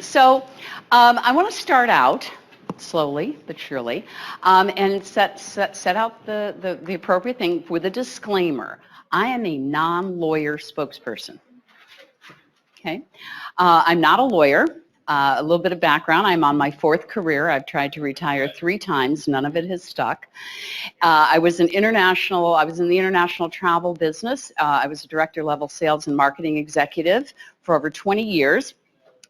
So I want to start out slowly but surely and set out the appropriate thing with a disclaimer. I am a non-lawyer spokesperson. Okay, I'm not a lawyer. A little bit of background. I'm on my fourth career. I've tried to retire 3 times. None of it has stuck. I was in the international travel business. I was a director level sales and marketing executive for over 20 years.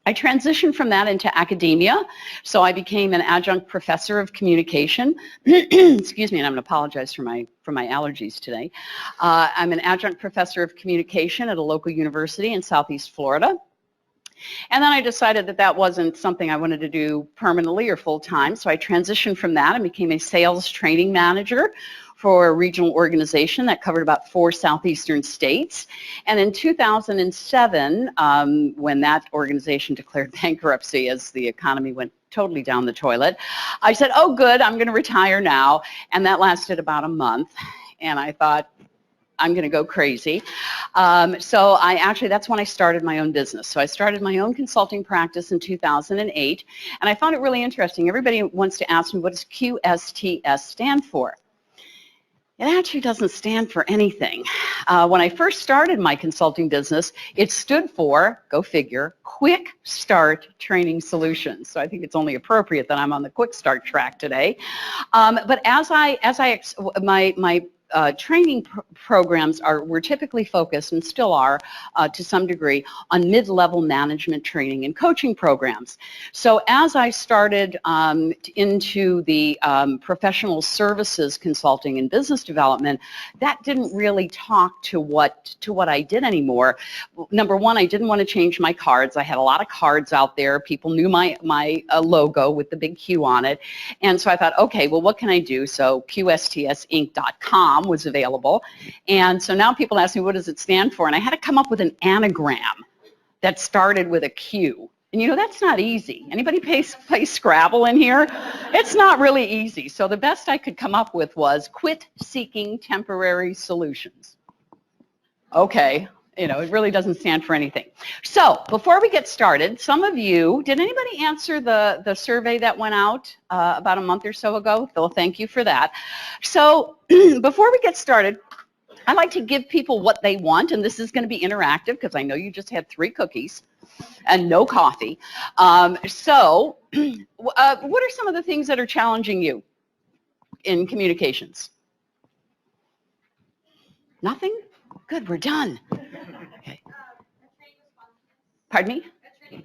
I transitioned from that into academia, so I became an adjunct professor of communication. Excuse me, and I'm going to apologize for my allergies today. I'm an adjunct professor of communication at a local university in Southeast Florida. And then I decided that that wasn't something I wanted to do permanently or full-time, so I transitioned from that and became a sales training manager for a regional organization that covered about 4 southeastern states. And in 2007, when that organization declared bankruptcy as the economy went totally down the toilet, I said, oh good, I'm going to retire now. And that lasted about a month. And I thought, I'm going to go crazy. So that's when I started my own business. So I started my own consulting practice in 2008. And I found it really interesting. Everybody wants to ask me, what does QSTS stand for? It actually doesn't stand for anything. When I first started my consulting business, it stood for, go figure, Quick Start Training Solutions. So I think it's only appropriate that I'm on the Quick Start track today. But my training programs were typically focused, and still are to some degree, on mid-level management training and coaching programs. So as I started into the professional services consulting and business development, that didn't really talk to what I did anymore. Number one, I didn't want to change my cards. I had a lot of cards out there. People knew my logo with the big Q on it. And so I thought, okay, well, what can I do? So QSTSinc.com was available. And so now people ask me, what does it stand for? And I had to come up with an anagram that started with a Q. And you know, that's not easy. Anybody play Scrabble in here? It's not really easy. So the best I could come up with was quit seeking temporary solutions. Okay. You know, it really doesn't stand for anything. So before we get started, some of you, did anybody answer the survey that went out about a month or so ago? Phil, thank you for that. So before we get started, I like to give people what they want, and this is going to be interactive because I know you just had 3 cookies and no coffee. So what are some of the things that are challenging you in communications? Nothing? Good, we're done. Okay. Pardon me?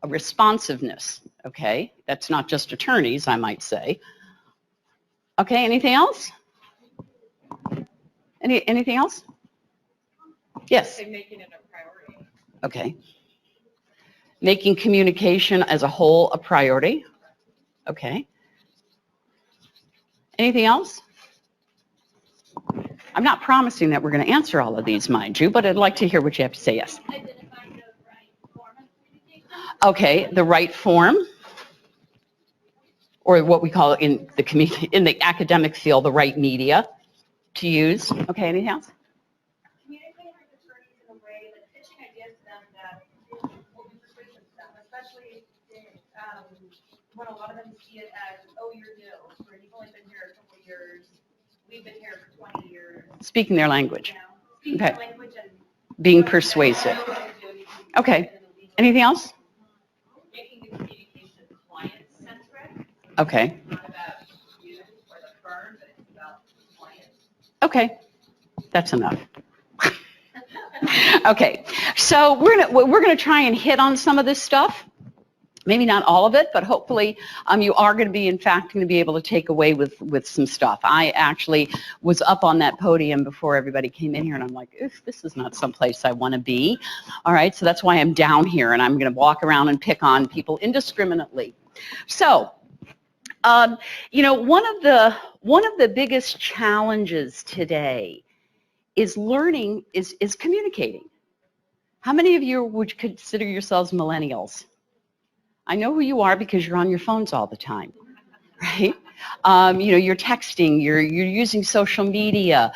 A responsiveness. Okay, that's not just attorneys, I might say. Okay, anything else? Anything else? Yes. Making it a priority. Okay. Making communication as a whole a priority. Okay. Anything else? I'm not promising that we're going to answer all of these, mind you, but I'd like to hear what you have to say. Yes. Identifying the right form of communication. Okay, the right form, or what we call in the academic field, the right media to use. Okay, anything else? Communicating with attorneys in a way that pitching ideas to them that will be persuasive to them, especially when a lot of them see it as, oh, you're new, or you've only been here a couple of years. We've been here for 20 years. Speaking their language. You know, speaking Okay. their language and Being persuasive. Okay. Anything else? Making the communication client-centric. Okay. It's not about you or the firm, but it's about clients. Okay. That's enough. Okay. So we're gonna try and hit on some of this stuff. Maybe not all of it, but hopefully you are going to be, in fact, going to be able to take away with some stuff. I actually was up on that podium before everybody came in here, and I'm like, this is not someplace I want to be. All right, so that's why I'm down here, and I'm going to walk around and pick on people indiscriminately. So, you know, one of the biggest challenges today is learning, is communicating. How many of you would consider yourselves millennials? I know who you are because you're on your phones all the time, right? You know, you're texting, you're using social media,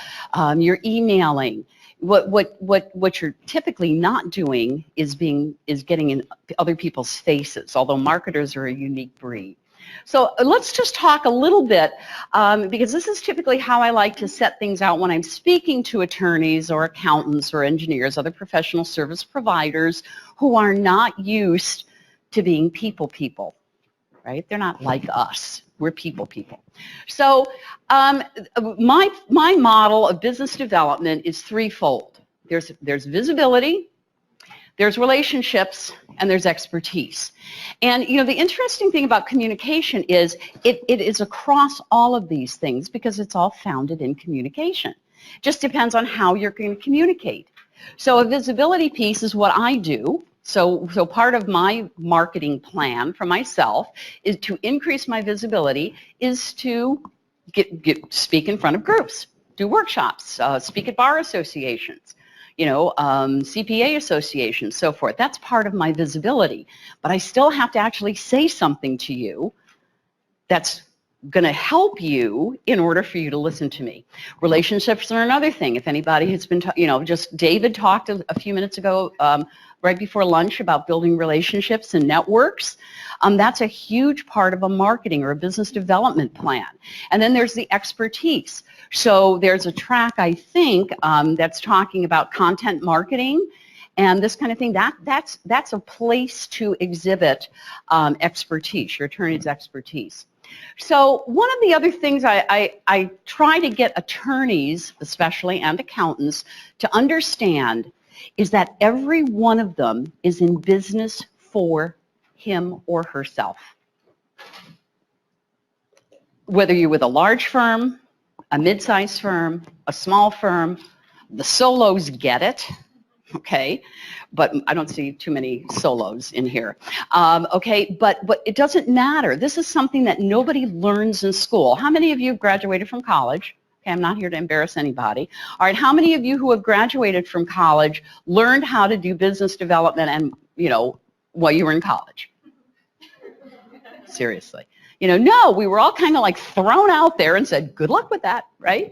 you're emailing, what you're typically not doing is getting in other people's faces, although marketers are a unique breed. So let's just talk a little bit, because this is typically how I like to set things out when I'm speaking to attorneys or accountants or engineers, other professional service providers who are not used to being people, right? They're not like us. We're people. So my model of business development is threefold. There's visibility, there's relationships, and there's expertise. And the interesting thing about communication is it is across all of these things because it's all founded in communication. Just depends on how you're going to communicate. So a visibility piece is what I do. So part of my marketing plan for myself is to increase my visibility, is to speak in front of groups, do workshops, speak at bar associations, CPA associations, so forth. That's part of my visibility. But I still have to actually say something to you that's going to help you in order for you to listen to me. Relationships are another thing. If anybody has been, just David talked a few minutes ago, right before lunch, about building relationships and networks. That's a huge part of a marketing or a business development plan. And then there's the expertise. So there's a track, I think, that's talking about content marketing and this kind of thing. That's a place to exhibit expertise, your attorney's expertise. So one of the other things I try to get attorneys, especially, and accountants, to understand is that every one of them is in business for him or herself. Whether you're with a large firm, a mid-sized firm, a small firm, the solos get it, okay? But I don't see too many solos in here, okay? But it doesn't matter. This is something that nobody learns in school. How many of you have graduated from college? Okay, I'm not here to embarrass anybody. All right, how many of you who have graduated from college learned how to do business development and, while you were in college? Seriously. No, we were all kind of like thrown out there and said, good luck with that, right?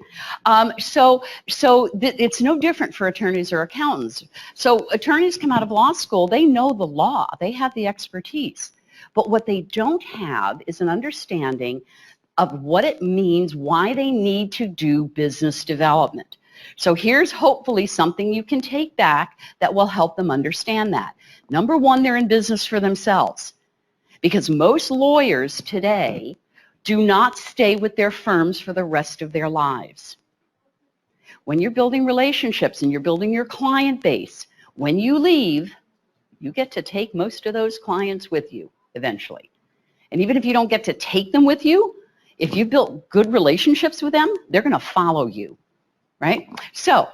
So it's no different for attorneys or accountants. So attorneys come out of law school, they know the law, they have the expertise. But what they don't have is an understanding of what it means, why they need to do business development. So here's hopefully something you can take back that will help them understand that. Number one, they're in business for themselves. Because most lawyers today do not stay with their firms for the rest of their lives. When you're building relationships and you're building your client base, when you leave, you get to take most of those clients with you eventually. And even if you don't get to take them with you, if you built good relationships with them, they're going to follow you, right? So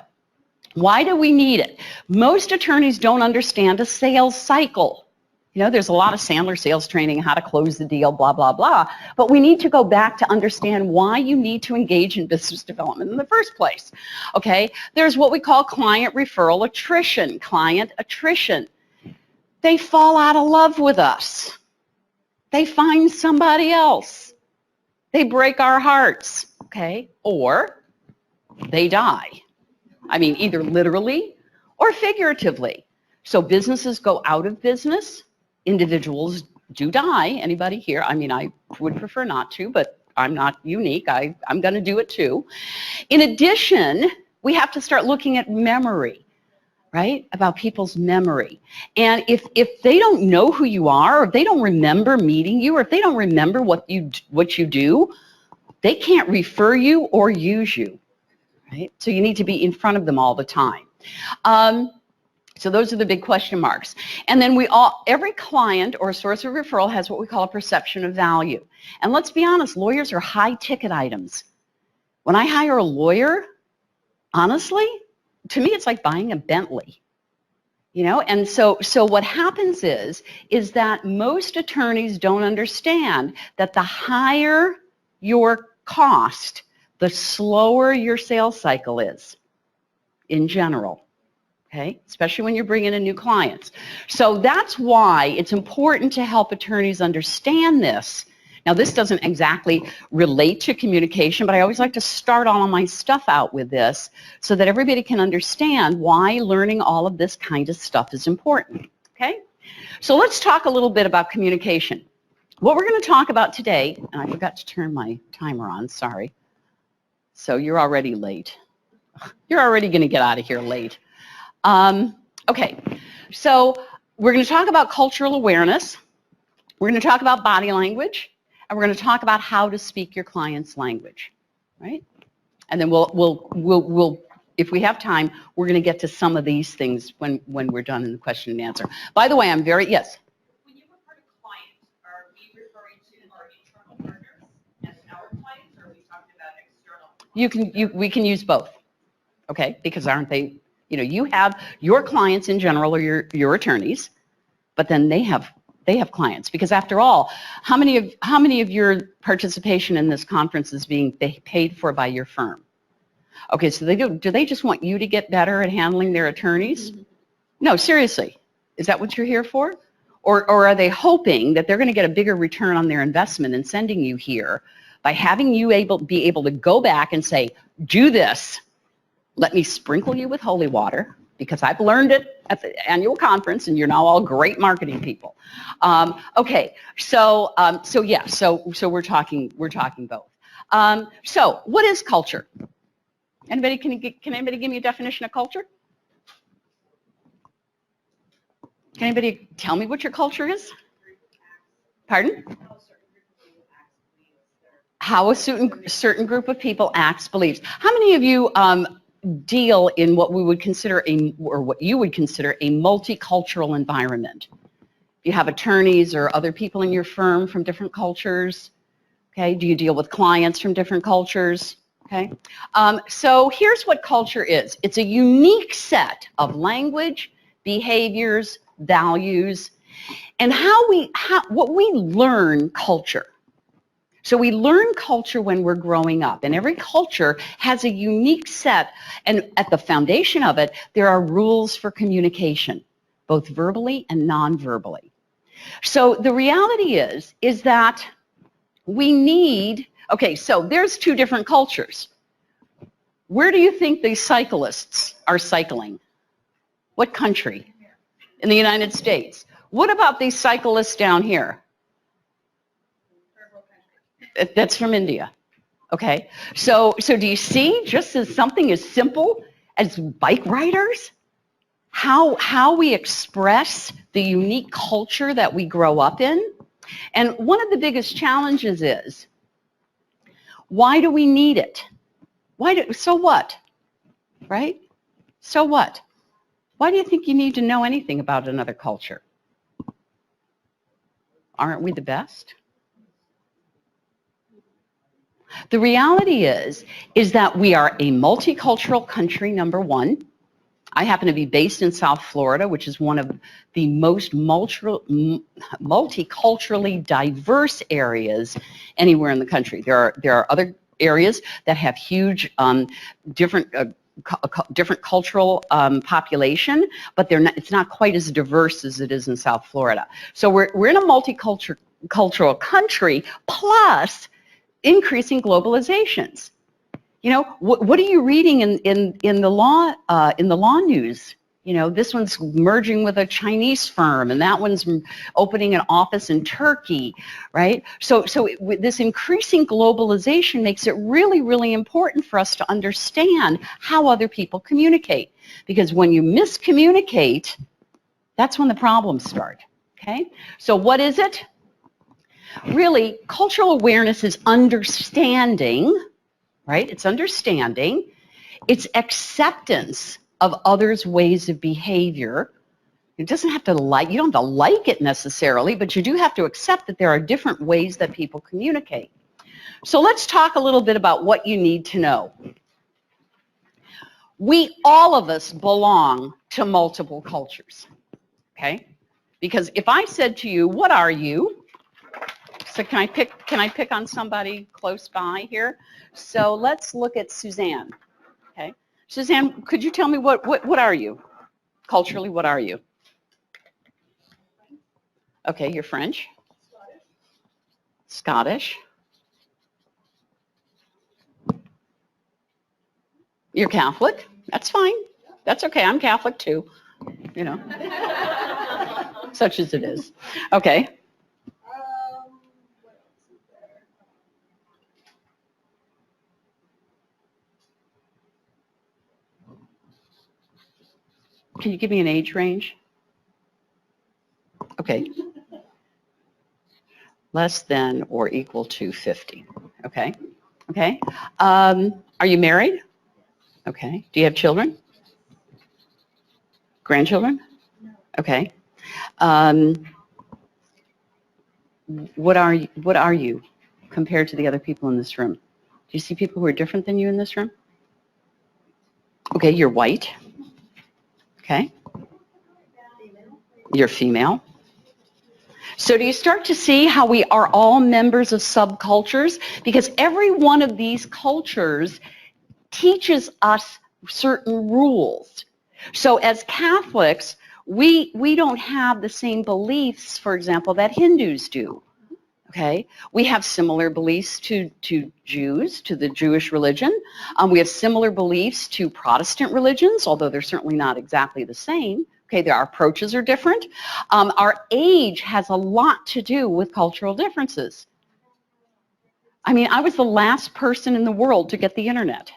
why do we need it? Most attorneys don't understand a sales cycle. There's a lot of Sandler sales training, how to close the deal, blah, blah, blah. But we need to go back to understand why you need to engage in business development in the first place. Okay? There's what we call client referral attrition, client attrition. They fall out of love with us. They find somebody else. They break our hearts, okay? Or they die. I mean, either literally or figuratively. So businesses go out of business. Individuals do die. Anybody here? I mean, I would prefer not to, but I'm not unique. I'm going to do it too. In addition, we have to start looking at memory, right? About people's memory. And if they don't know who you are, or if they don't remember meeting you, or if they don't remember what you do, they can't refer you or use you, right? So you need to be in front of them all the time. So those are the big question marks. And then every client or source of referral has what we call a perception of value. And let's be honest, lawyers are high ticket items. When I hire a lawyer, honestly, to me it's like buying a Bentley. And so what happens is that most attorneys don't understand that the higher your cost, the slower your sales cycle is in general. Okay, especially when you're bringing in new clients. So that's why it's important to help attorneys understand this, Now, this doesn't exactly relate to communication, but I always like to start all of my stuff out with this so that everybody can understand why learning all of this kind of stuff is important, okay? So let's talk a little bit about communication. What we're going to talk about today, and I forgot to turn my timer on, sorry. So you're already late. You're already going to get out of here late. Okay, so we're going to talk about cultural awareness. We're going to talk about body language, and we're going to talk about how to speak your client's language, right? And then we'll if we have time, we're going to get to some of these things when we're done in the question and answer. By the way, I'm very, yes? When you refer to clients, are we referring to our internal partners as our clients, or are we talking about external? We can use both, okay? Because aren't they, you know, you have your clients in general are your attorneys, but then they have clients, because after all, how many of your participation in this conference is being paid for by your firm? Okay, so do they just want you to get better at handling their attorneys? No, seriously, is that what you're here for? Or are they hoping that they're going to get a bigger return on their investment in sending you here by having you be able to go back and say, do this, let me sprinkle you with holy water, because I've learned it at the annual conference, and you're now all great marketing people. Okay, so we're talking both. So what is culture? Anybody can anybody give me a definition of culture? Can anybody tell me what your culture is? Pardon? How a certain group of people acts, believes. How many of you deal in what we would consider what you would consider a multicultural environment? You have attorneys or other people in your firm from different cultures. Okay, do you deal with clients from different cultures? Okay, so here's what culture is. It's a unique set of language, behaviors, values, and what we learn culture. So we learn culture when we're growing up, and every culture has a unique set, and at the foundation of it, there are rules for communication, both verbally and non-verbally. So the reality is that we need, okay, so there's two different cultures. Where do you think these cyclists are cycling? What country? In the United States. What about these cyclists down here? That's from India. Okay, so do you see, just as something as simple as bike riders, how we express the unique culture that we grow up in? And one of the biggest challenges is, why do we need it? So what, right? So what? Why do you think you need to know anything about another culture? Aren't we the best? The reality is that we are a multicultural country, number one. I happen to be based in South Florida, which is one of the most multiculturally diverse areas anywhere in the country. There are other areas that have huge different cultural population, but it's not quite as diverse as it is in South Florida. So we're in a multicultural country, plus increasing globalizations. You know, what are you reading in the law news? You know, this one's merging with a Chinese firm, and that one's opening an office in Turkey, right? So this increasing globalization makes it really, really important for us to understand how other people communicate, because when you miscommunicate, that's when the problems start. Okay, so what is it? Really, cultural awareness is understanding, right? It's understanding. It's acceptance of others' ways of behavior. It doesn't have to you don't have to like it necessarily, but you do have to accept that there are different ways that people communicate. So let's talk a little bit about what you need to know. All of us belong to multiple cultures, okay? Because if I said to you, what are you? So can I pick on somebody close by here? So let's look at Suzanne. Okay, Suzanne, could you tell me what are you? Culturally, what are you? Okay, you're French. Scottish. You're Catholic. That's fine. That's okay. I'm Catholic too, you know, such as it is. Okay. What else is there? Can you give me an age range? Okay. Less than or equal to 50. Okay. Okay. Are you married? Okay. Do you have children? Grandchildren? Okay. What are you compared to the other people in this room? Do you see people who are different than you in this room? Okay, you're white. Okay. You're female. So do you start to see how we are all members of subcultures? Because every one of these cultures teaches us certain rules. So as Catholics, we don't have the same beliefs, for example, that Hindus do. Okay, we have similar beliefs to Jews, to the Jewish religion. We have similar beliefs to Protestant religions, although they're certainly not exactly the same. Okay, our approaches are different. Our age has a lot to do with cultural differences. I mean, I was the last person in the world to get the internet.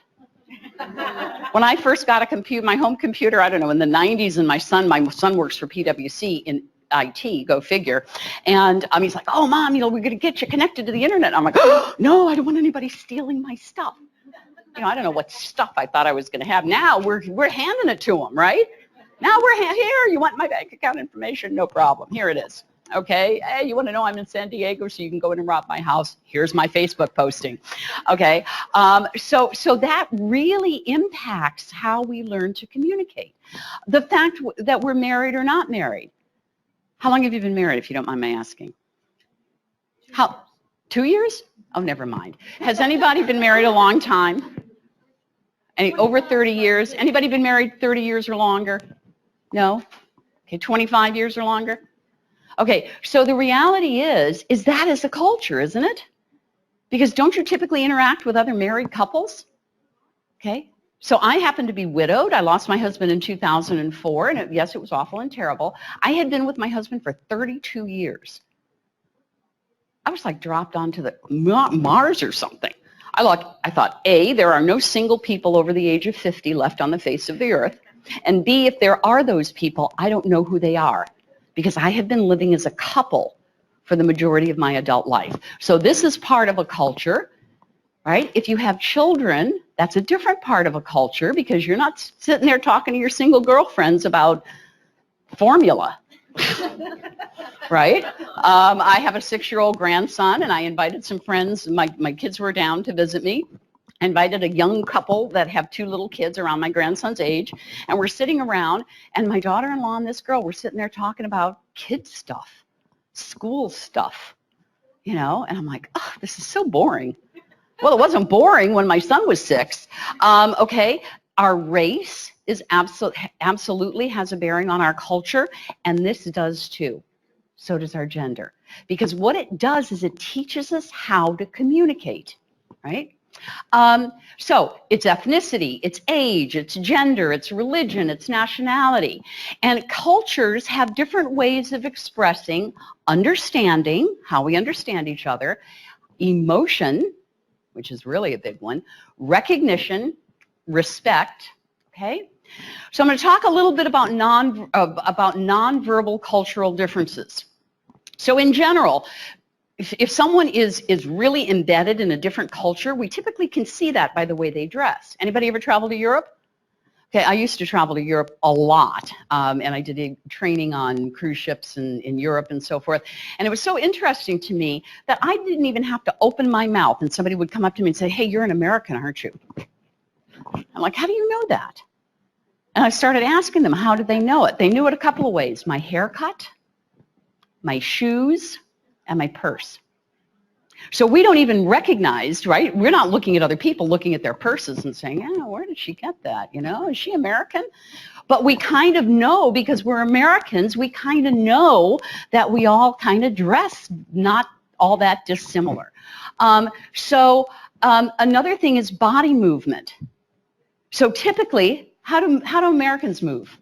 When I first got my home computer, I don't know, in the 90s, and my son works for PwC in IT, go figure. And he's like, oh, Mom, we're going to get you connected to the internet. I'm like, oh, no, I don't want anybody stealing my stuff. I don't know what stuff I thought I was going to have. Now we're handing it to them, right? Now here, you want my bank account information? No problem. Here it is. Okay, hey, you want to know I'm in San Diego so you can go in and rob my house? Here's my Facebook posting. Okay, so that really impacts how we learn to communicate. The fact that we're married or not married. How long have you been married, if you don't mind my asking? 2 years? Oh, never mind. Has anybody been married a long time? Over 30 years? Anybody been married 30 years or longer? No? Okay, 25 years or longer? Okay, so the reality is that is a culture, isn't it? Because don't you typically interact with other married couples? Okay, so I happen to be widowed. I lost my husband in 2004, and yes, it was awful and terrible. I had been with my husband for 32 years. I was like dropped onto the Mars or something. I thought, A, there are no single people over the age of 50 left on the face of the earth, and B, if there are those people, I don't know who they are, because I have been living as a couple for the majority of my adult life. So this is part of a culture, right? If you have children, that's a different part of a culture, because you're not sitting there talking to your single girlfriends about formula, right? I have a 6-year-old grandson, and I invited some friends. My kids were down to visit me. I invited a young couple that have 2 little kids around my grandson's age, and we're sitting around, and my daughter-in-law and this girl were sitting there talking about kid stuff, school stuff, and I'm like, oh, this is so boring. Well, it wasn't boring when my son was 6. Okay, our race is absolutely has a bearing on our culture, and this does too. So does our gender. Because what it does is it teaches us how to communicate, right? So it's ethnicity, it's age, it's gender, it's religion, it's nationality. And cultures have different ways of expressing understanding, how we understand each other, emotion, which is really a big one, recognition, respect, okay? So I'm going to talk a little bit about nonverbal cultural differences. So in general, if someone is really embedded in a different culture, we typically can see that by the way they dress. Anybody ever travel to Europe? Okay, I used to travel to Europe a lot, and I did a training on cruise ships in Europe and so forth. And it was so interesting to me that I didn't even have to open my mouth, and somebody would come up to me and say, hey, you're an American, aren't you? I'm like, how do you know that? And I started asking them, how did they know it? They knew it a couple of ways: my haircut, my shoes, and my purse. So we don't even recognize, right? We're not looking at other people, looking at their purses and saying, yeah, where did she get that? Is she American? But we kind of know, because we're Americans, we kind of know that we all kind of dress not all that dissimilar. Another thing is body movement. So typically, how do Americans move?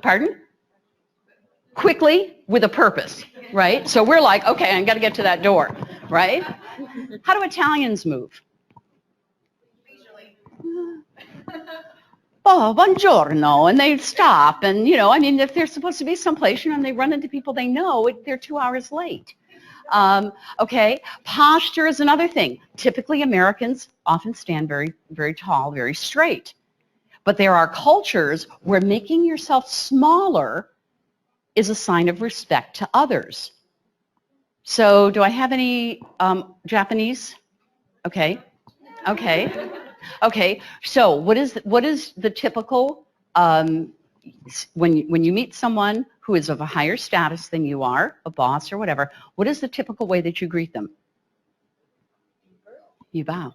Pardon? Quickly, with a purpose, right? So we're like, okay, I got to get to that door, right? How do Italians move? Leisurely. Oh, buongiorno, and they stop, and I mean, if they're supposed to be someplace, and they run into people they know, they're 2 hours late. Okay, posture is another thing. Typically, Americans often stand very, very tall, very straight. But there are cultures where making yourself smaller is a sign of respect to others. So do I have any Japanese? Okay. Okay. Okay. So what is the typical when you meet someone who is of a higher status than you are, a boss or whatever, what is the typical way that you greet them? You bow.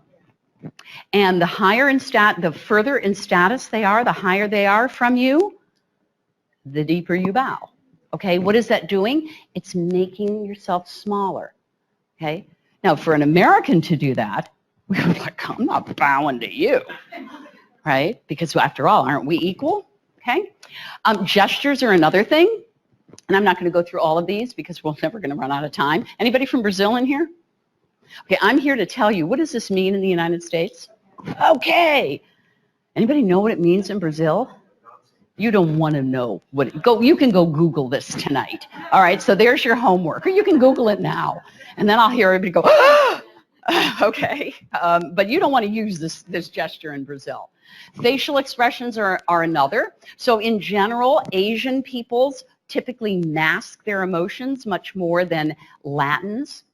And the further in status they are, the higher they are from you, the deeper you bow. Okay, what is that doing? It's making yourself smaller. Okay, now for an American to do that, we're like, I'm not bowing to you, right? Because after all, aren't we equal? Okay, gestures are another thing, and I'm not going to go through all of these because we're never going to run out of time. Anybody from Brazil in here? Okay, I'm here to tell you, what does this mean in the United States? Okay, anybody know what it means in Brazil? You don't want to know you can go Google this tonight. All right, so there's your homework, or you can Google it now, and then I'll hear everybody go, ah! Okay, but you don't want to use this gesture in Brazil. Facial expressions are another. So in general, Asian peoples typically mask their emotions much more than Latins,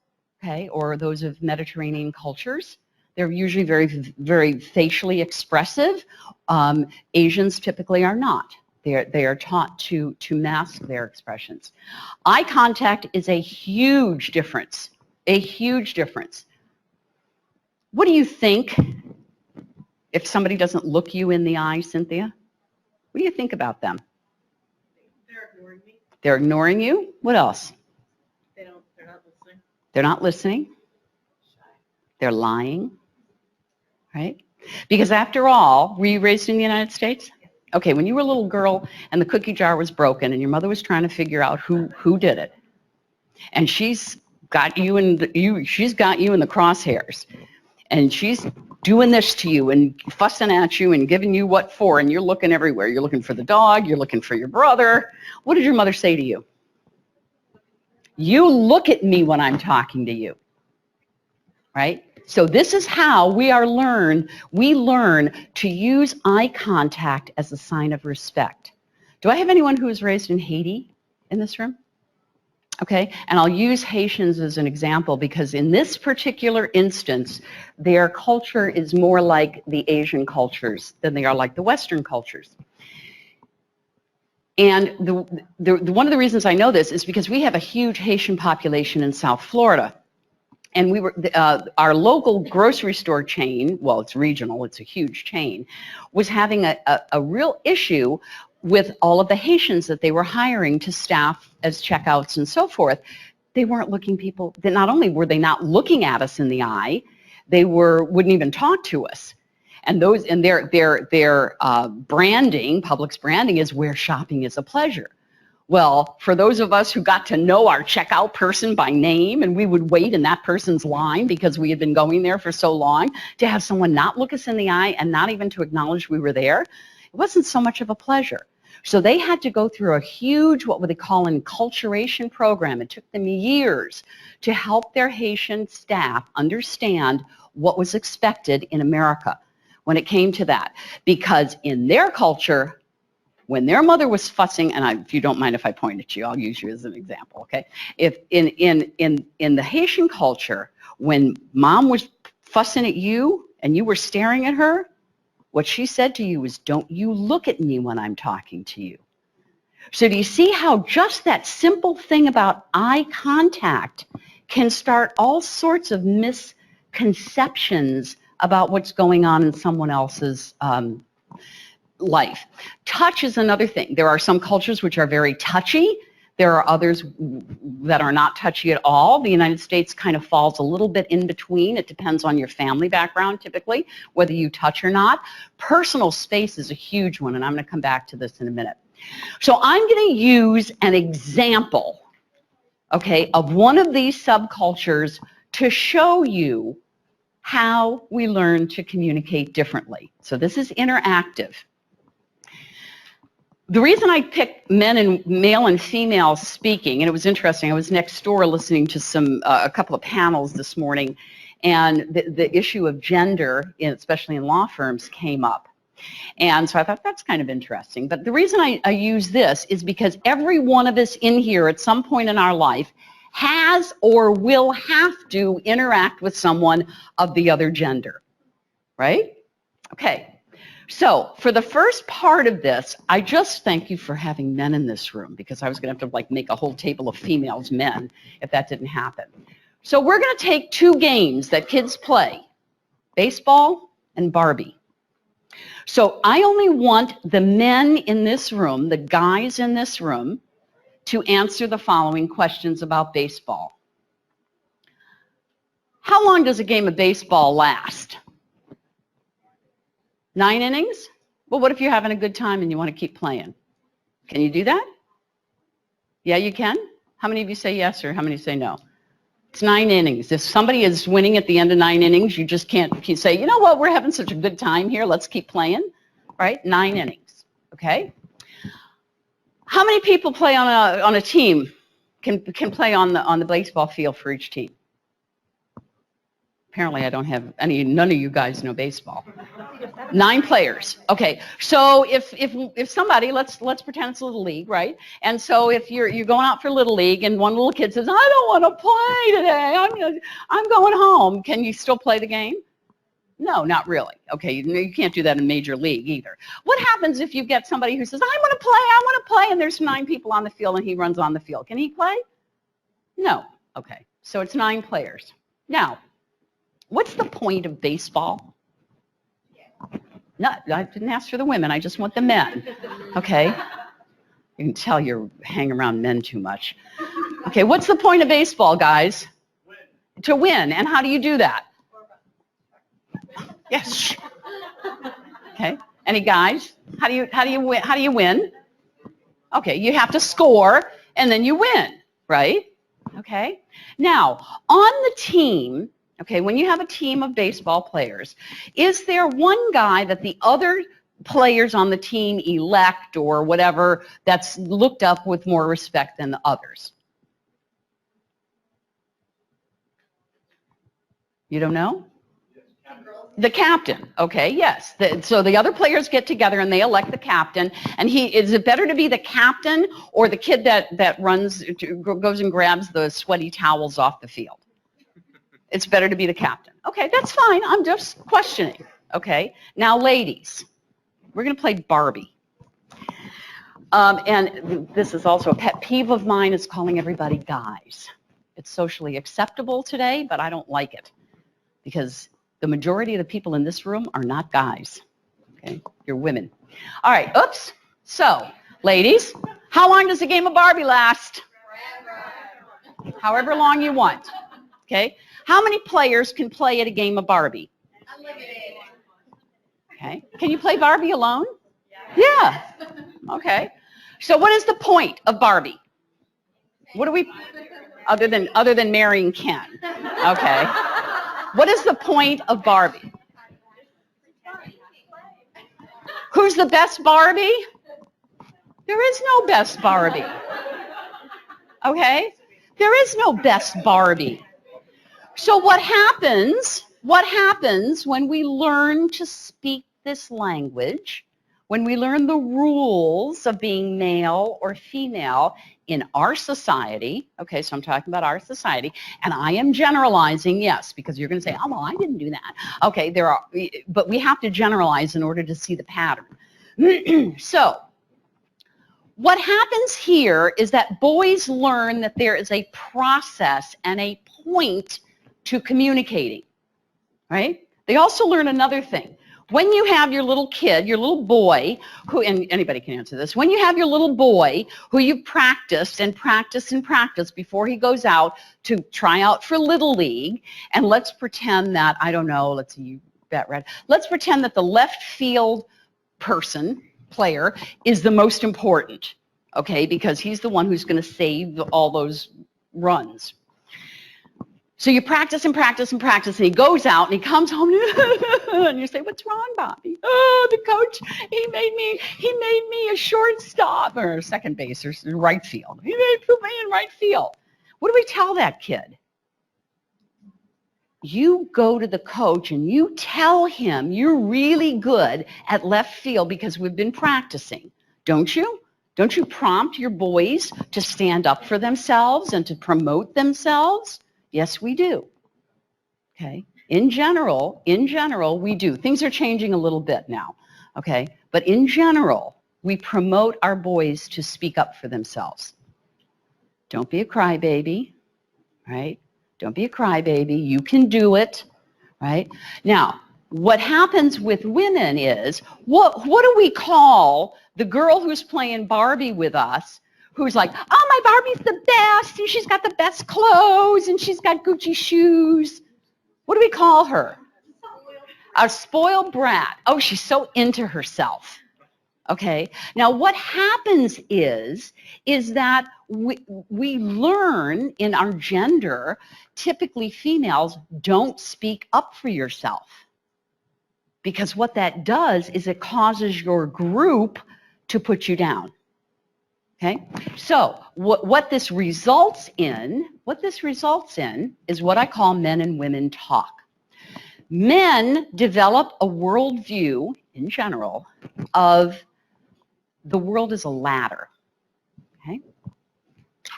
okay, or those of Mediterranean cultures. They're usually very, very facially expressive. Asians typically are not. They are taught to mask their expressions. Eye contact is a huge difference, a huge difference. What do you think if somebody doesn't look you in the eye, Cynthia? What do you think about them? They're ignoring me. They're ignoring you? What else? They're not listening. They're not listening. They're lying, right? Because after all, were you raised in the United States? Okay, when you were a little girl and the cookie jar was broken and your mother was trying to figure out who did it, and she's got you in the crosshairs, and she's doing this to you and fussing at you and giving you what for, and you're looking everywhere. You're looking for the dog, you're looking for your brother. What did your mother say to you? You look at me when I'm talking to you, right? So this is how we learn to use eye contact as a sign of respect. Do I have anyone who was raised in Haiti in this room? Okay, and I'll use Haitians as an example because in this particular instance, their culture is more like the Asian cultures than they are like the Western cultures. And one of the reasons I know this is because we have a huge Haitian population in South Florida. And our local grocery store chain, well, it's regional, it's a huge chain, was having a real issue with all of the Haitians that they were hiring to staff as checkouts and so forth. They weren't not only were they not looking at us in the eye, they wouldn't even talk to us. And their branding, Publix branding, is where shopping is a pleasure. Well, for those of us who got to know our checkout person by name, and we would wait in that person's line because we had been going there for so long, to have someone not look us in the eye and not even to acknowledge we were there, it wasn't so much of a pleasure. So they had to go through a huge, what would they call, an enculturation program. It took them years to help their Haitian staff understand what was expected in America when it came to that. Because in their culture, when their mother was fussing, and if you don't mind if I point at you, I'll use you as an example, okay? If in the Haitian culture, when mom was fussing at you and you were staring at her, what she said to you was, don't you look at me when I'm talking to you. So do you see how just that simple thing about eye contact can start all sorts of misconceptions about what's going on in someone else's life. Touch is another thing. There are some cultures which are very touchy. There are others that are not touchy at all. The United States kind of falls a little bit in between. It depends on your family background typically, whether you touch or not. Personal space is a huge one, and I'm going to come back to this in a minute. So I'm going to use an example, okay, of one of these subcultures to show you how we learn to communicate differently. So this is interactive. The reason I picked male and female speaking, and it was interesting, I was next door listening to a couple of panels this morning, and the issue of gender, especially in law firms, came up. And so I thought that's kind of interesting. But the reason I use this is because every one of us in here at some point in our life has or will have to interact with someone of the other gender, right? Okay, so for the first part of this, I just thank you for having men in this room, because I was going to have to like make a whole table of females, men, if that didn't happen. So we're going to take two games that kids play, baseball and Barbie. So I only want the men in this room, the guys in this room, to answer the following questions about baseball. How long does a game of baseball last? 9 innings? Well, what if you're having a good time and you want to keep playing? Can you do that? Yeah, you can? How many of you say yes, or how many say no? It's 9 innings. If somebody is winning at the end of 9 innings, you just can't say, you know what, we're having such a good time here, let's keep playing, right? 9 innings, okay? How many people play on a team, can play on the baseball field for each team? Apparently I don't have none of you guys know baseball. 9 players. Okay, so if somebody, let's pretend it's a little league, right? And so if you're going out for little league and one little kid says, I don't want to play today, I'm going home, can you still play the game? No, not really. Okay, you can't do that in major league either. What happens if you get somebody who says, I want to play, and there's 9 people on the field and he runs on the field? Can he play? No. Okay, so it's 9 players. Now, what's the point of baseball? No, I didn't ask for the women. I just want the men. Okay? You can tell you're hanging around men too much. Okay, what's the point of baseball, guys? Win. To win. And how do you do that? Yes. Okay. Any guys? How do you win? Okay, you have to score and then you win, right? Okay. Now, on the team, okay, when you have a team of baseball players, is there one guy that the other players on the team elect or whatever that's looked up with more respect than the others? You don't know? The captain, okay, yes. So the other players get together and they elect the captain. And is it better to be the captain or the kid that goes and grabs the sweaty towels off the field? It's better to be the captain. Okay, that's fine. I'm just questioning. Okay, now ladies, we're going to play Barbie. And this is also a pet peeve of mine, is calling everybody guys. It's socially acceptable today, but I don't like it because the majority of the people in this room are not guys. Okay, you're women. All right, oops. So, ladies, how long does a game of Barbie last? Forever. However long you want. Okay. How many players can play at a game of Barbie? Unlimited. Okay. Can you play Barbie alone? Yeah. Okay. So what is the point of Barbie? What do we, other than marrying Ken? Okay. What is the point of Barbie? Who's the best Barbie? There is no best Barbie. Okay? There is no best Barbie. So what happens when we learn to speak this language, when we learn the rules of being male or female in our society, okay, so I'm talking about our society, and I am generalizing, yes, because you're going to say, oh, well, I didn't do that. Okay, but we have to generalize in order to see the pattern. So what happens here is that boys learn that there is a process and a point to communicating, right? They also learn another thing. when you have your little kid, your little boy, who, and anybody can answer this, when you have your little boy who you've practiced and practiced and practiced before he goes out to try out for Little League, and let's pretend that, I don't know, let's see, you bet red, let's pretend that the left field player, is the most important, okay, because he's the one who's going to save all those runs. So you practice and practice and practice, and he goes out and he comes home and you say, "What's wrong, Bobby?" "Oh, the coach, he made me a shortstop or second base or right field. He put me in right field." What do we tell that kid? You go to the coach and you tell him you're really good at left field because we've been practicing, don't you? Don't you prompt your boys to stand up for themselves and to promote themselves? Yes, we do. Okay. In general, we do. Things are changing a little bit now. Okay. But in general, we promote our boys to speak up for themselves. Don't be a crybaby, right? Don't be a crybaby. You can do it, right? Now, what happens with women is, what do we call the girl who's playing Barbie with us, who's like, "Oh, my Barbie's the best, and she's got the best clothes, and she's got Gucci shoes." What do we call her? A spoiled brat. Oh, she's so into herself. Okay. Now, what happens is that we learn in our gender, typically females don't speak up for yourself. Because what that does is it causes your group to put you down. Okay? So what this results in is what I call men and women talk. Men develop a worldview, in general, of the world as a ladder. Okay?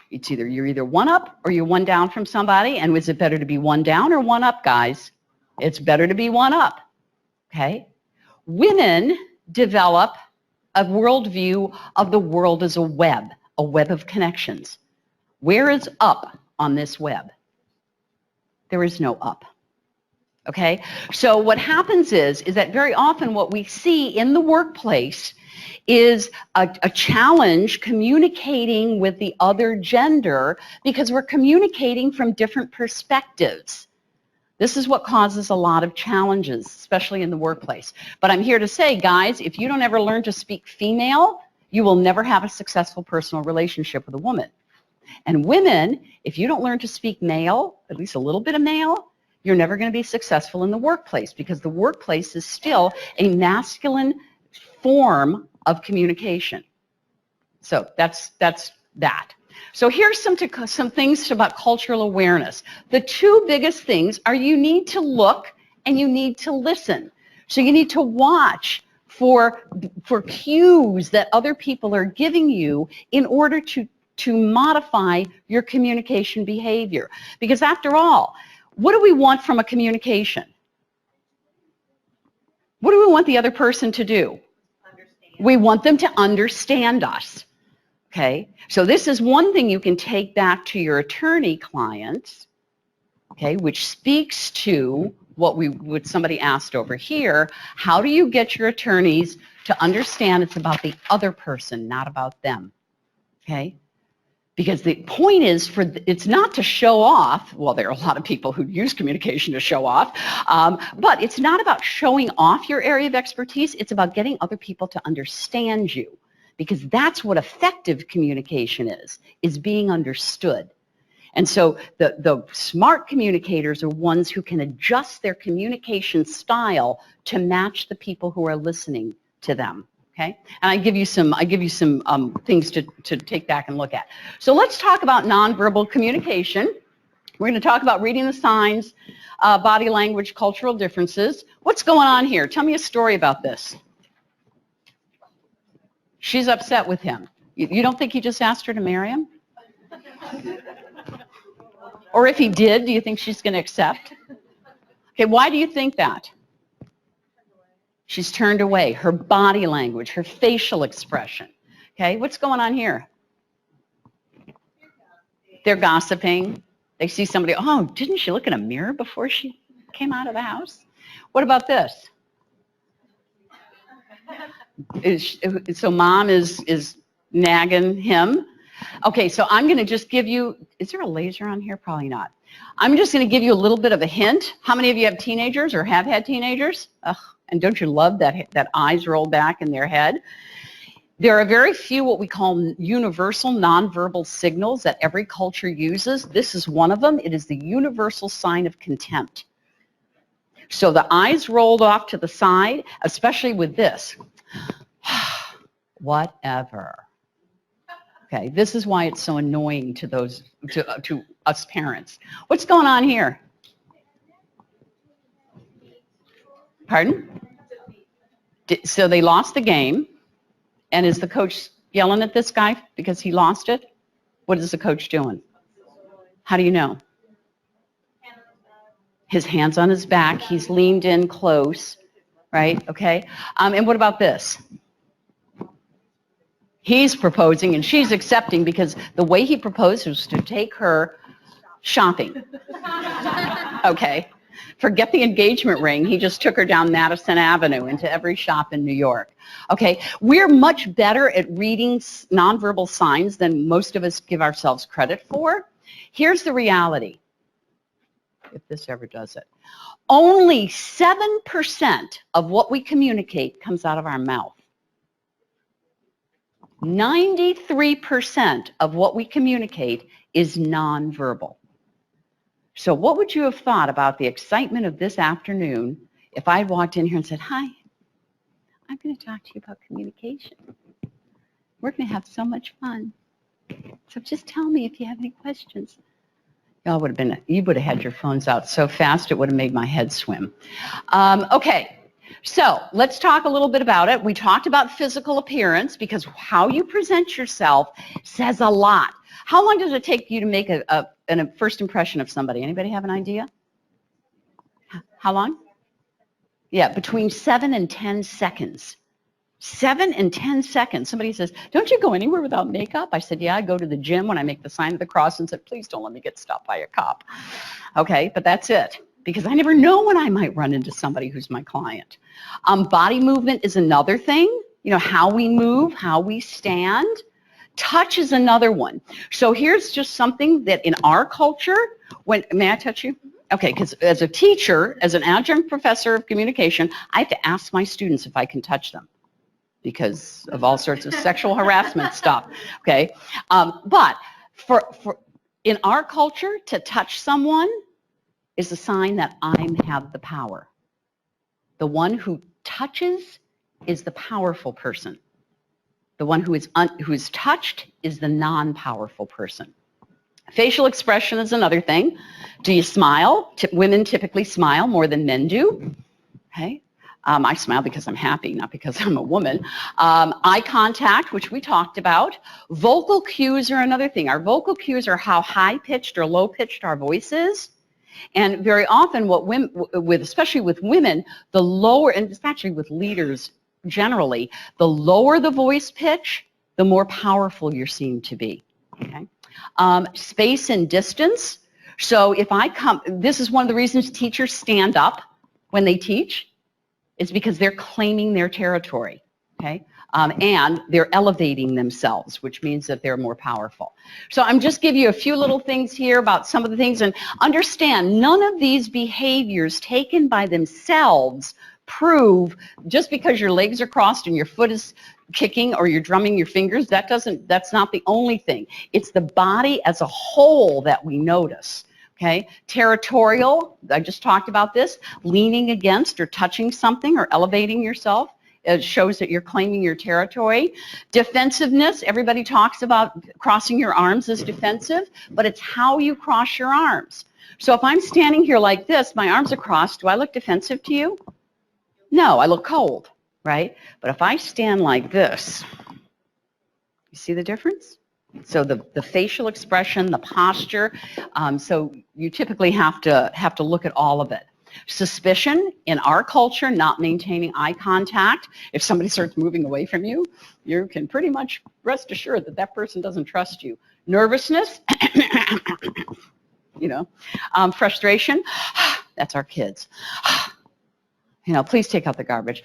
You're either one up or you're one down from somebody, and is it better to be one down or one up, guys? It's better to be one up. Okay? Women develop a worldview of the world as a web of connections. Where is up on this web? There is no up. Okay? So what happens is that very often what we see in the workplace is a challenge communicating with the other gender because we're communicating from different perspectives. This is what causes a lot of challenges, especially in the workplace. But I'm here to say, guys, if you don't ever learn to speak female, you will never have a successful personal relationship with a woman. And women, if you don't learn to speak male, at least a little bit of male, you're never going to be successful in the workplace because the workplace is still a masculine form of communication. So that's that. So here's some things about cultural awareness. The two biggest things are you need to look and you need to listen. So you need to watch for cues that other people are giving you in order to modify your communication behavior. Because after all, what do we want from a communication? What do we want the other person to do? We want them to understand us. Okay, so this is one thing you can take back to your attorney clients, okay, which speaks to what somebody asked over here. How do you get your attorneys to understand it's about the other person, not about them? Okay, because the point is it's not to show off. Well, there are a lot of people who use communication to show off, but it's not about showing off your area of expertise. It's about getting other people to understand you. Because that's what effective communication is being understood. And so the smart communicators are ones who can adjust their communication style to match the people who are listening to them. Okay? And I give you some things to take back and look at. So let's talk about nonverbal communication. We're going to talk about reading the signs, body language, cultural differences. What's going on here? Tell me a story about this. She's upset with him. You don't think he just asked her to marry him? Or if he did, do you think she's going to accept? Okay, why do you think that? She's turned away. Her body language, her facial expression. Okay, what's going on here? They're gossiping. They see somebody, oh, didn't she look in a mirror before she came out of the house? What about this? So mom is nagging him. Okay, so I'm going to just give you, is there a laser on here? Probably not. I'm just going to give you a little bit of a hint. How many of you have teenagers or have had teenagers? Ugh, and don't you love that eyes roll back in their head? There are very few what we call universal nonverbal signals that every culture uses. This is one of them. It is the universal sign of contempt. So the eyes rolled off to the side, especially with this. Whatever. Okay, this is why it's so annoying to to us parents. What's going on here? Pardon? So they lost the game, and is the coach yelling at this guy because he lost it? What is the coach doing? How do you know? His hands on his back. He's leaned in close, right? Okay. And what about this? He's proposing and she's accepting because the way he proposed was to take her shopping. Okay. Forget the engagement ring. He just took her down Madison Avenue into every shop in New York. Okay. We're much better at reading nonverbal signs than most of us give ourselves credit for. Here's the reality. If this ever does it. Only 7% of what we communicate comes out of our mouth. 93% of what we communicate is nonverbal. So what would you have thought about the excitement of this afternoon if I walked in here and said, hi, I'm going to talk to you about communication. We're going to have so much fun. So just tell me if you have any questions. Y'all would have been, you would have had your phones out so fast it would have made my head swim. Okay. So let's talk a little bit about it. We talked about physical appearance because how you present yourself says a lot. How long does it take you to make a first impression of somebody? Anybody have an idea? How long? Yeah, between 7 and 10 seconds. 7 and 10 seconds. Somebody says, don't you go anywhere without makeup? I said, yeah, I go to the gym when I make the sign of the cross and said, please don't let me get stopped by a cop. Okay, but that's it. Because I never know when I might run into somebody who's my client. Body movement is another thing. You know, how we move, how we stand. Touch is another one. So here's just something that in our culture, may I touch you? Okay, because as a teacher, as an adjunct professor of communication, I have to ask my students if I can touch them because of all sorts of sexual harassment stuff, okay? But in our culture, to touch someone is a sign that I have the power. The one who touches is the powerful person. The one who is touched is the non-powerful person. Facial expression is another thing. Do you smile? Women typically smile more than men do. Okay. I smile because I'm happy, not because I'm a woman. Eye contact, which we talked about. Vocal cues are another thing. Our vocal cues are how high-pitched or low-pitched our voice is. And very often what women, especially with women, the lower, and especially with leaders generally, the lower the voice pitch, the more powerful you're seen to be. Okay? Space and distance. So if I come, this is one of the reasons teachers stand up when they teach, is because they're claiming their territory. Okay? And they're elevating themselves, which means that they're more powerful. So I'm just giving you a few little things here about some of the things, and understand none of these behaviors taken by themselves prove just because your legs are crossed and your foot is kicking or you're drumming your fingers, that's not the only thing. It's the body as a whole that we notice. Okay, territorial, I just talked about this, leaning against or touching something or elevating yourself. It shows that you're claiming your territory. Defensiveness, everybody talks about crossing your arms as defensive, but it's how you cross your arms. So if I'm standing here like this, my arms are crossed, do I look defensive to you? No, I look cold, right? But if I stand like this, you see the difference? So the facial expression, the posture, so you typically have to look at all of it. Suspicion, in our culture, not maintaining eye contact. If somebody starts moving away from you, you can pretty much rest assured that that person doesn't trust you. Nervousness, you know, frustration, that's our kids. You know, please take out the garbage.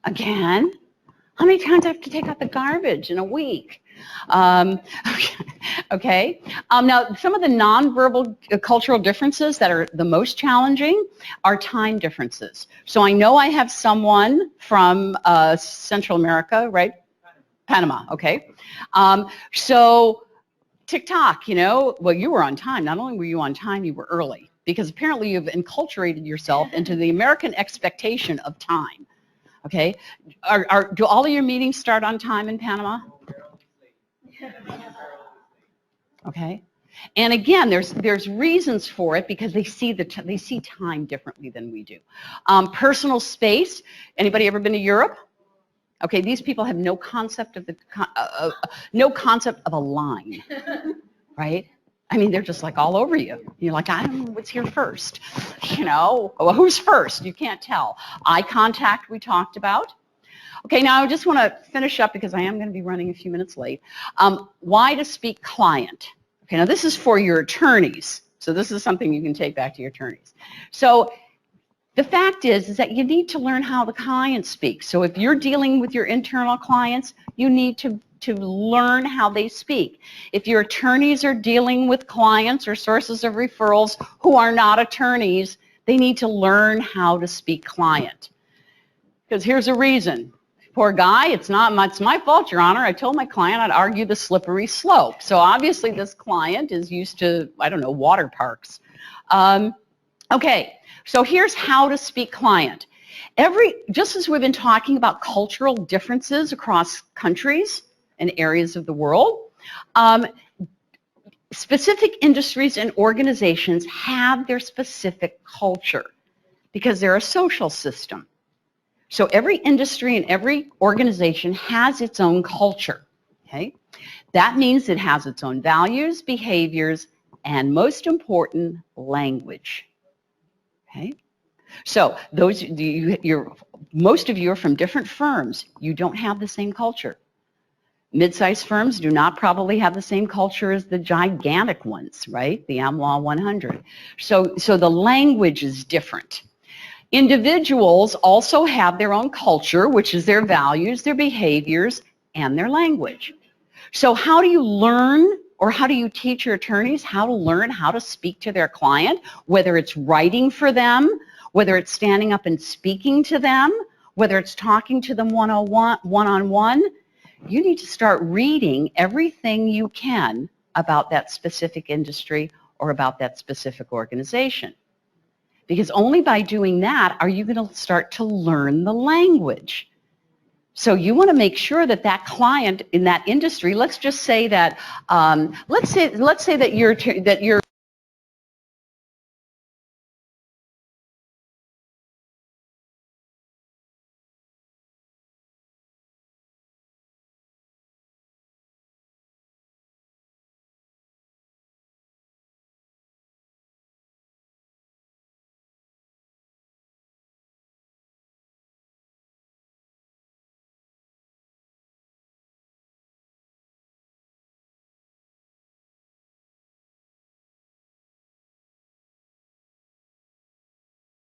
Again? How many times do I have to take out the garbage in a week? Okay. Now, some of the nonverbal cultural differences that are the most challenging are time differences. So I know I have someone from Central America, right? Panama, okay. So TikTok, well, you were on time. Not only were you on time, you were early, because apparently you've enculturated yourself into the American expectation of time. Okay, do all of your meetings start on time in Panama? Okay, and again, there's reasons for it because they see time differently than we do. Personal space. Anybody ever been to Europe? Okay, these people have no concept of a line, right? I mean, they're just like all over you. You're like, I don't know what's here first. Well, who's first? You can't tell. Eye contact we talked about. Okay, now I just want to finish up because I am going to be running a few minutes late. Why to speak client? Okay, now this is for your attorneys. So this is something you can take back to your attorneys. So the fact is that you need to learn how the client speaks. So if you're dealing with your internal clients, you need to learn how they speak. If your attorneys are dealing with clients or sources of referrals who are not attorneys, they need to learn how to speak client. Because here's a reason. Poor guy, it's my fault, Your Honor. I told my client I'd argue the slippery slope. So obviously this client is used to, I don't know, water parks. Okay, so here's how to speak client. Just as we've been talking about cultural differences across countries and areas of the world, specific industries and organizations have their specific culture because they're a social system. So every industry and every organization has its own culture, okay? That means it has its own values, behaviors, and most important, language, okay? So most of you are from different firms. You don't have the same culture. Mid-sized firms do not probably have the same culture as the gigantic ones, right? The AmLaw 100. So the language is different. Individuals also have their own culture, which is their values, their behaviors, and their language. So how do you learn, or how do you teach your attorneys how to learn how to speak to their client, whether it's writing for them, whether it's standing up and speaking to them, whether it's talking to them one-on-one? You need to start reading everything you can about that specific industry or about that specific organization. Because only by doing that are you going to start to learn the language. So you want to make sure that that client in that industry, let's just say that, let's say that your